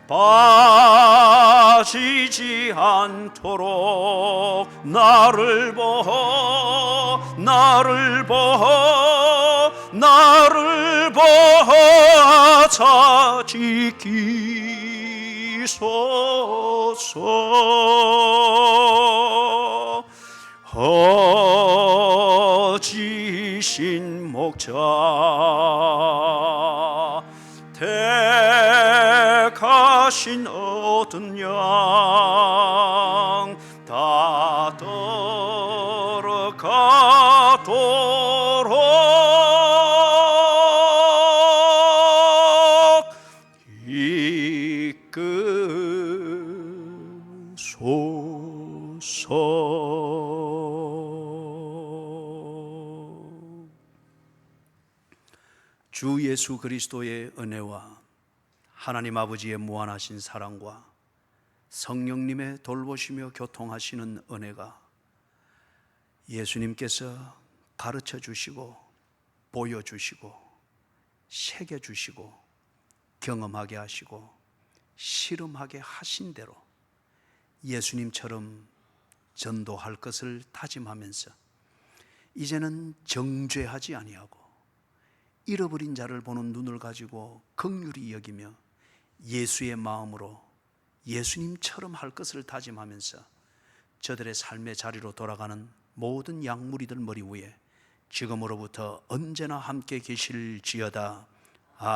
빠지지 않도록 나를 보호 찾아지기소서. 어지신 목자 택하신 얻은 양 다 들어가도록 이끌소서. 주 예수 그리스도의 은혜와 하나님 아버지의 무한하신 사랑과 성령님의 돌보시며 교통하시는 은혜가 예수님께서 가르쳐 주시고 보여주시고 새겨주시고 경험하게 하시고 실험하게 하신 대로 예수님처럼 전도할 것을 다짐하면서 이제는 정죄하지 아니하고 잃어버린 자를 보는 눈을 가지고 긍휼히 여기며 예수의 마음으로 예수님처럼 할 것을 다짐하면서 저들의 삶의 자리로 돌아가는 모든 양무리들 머리 위에 지금으로부터 언제나 함께 계실지어다.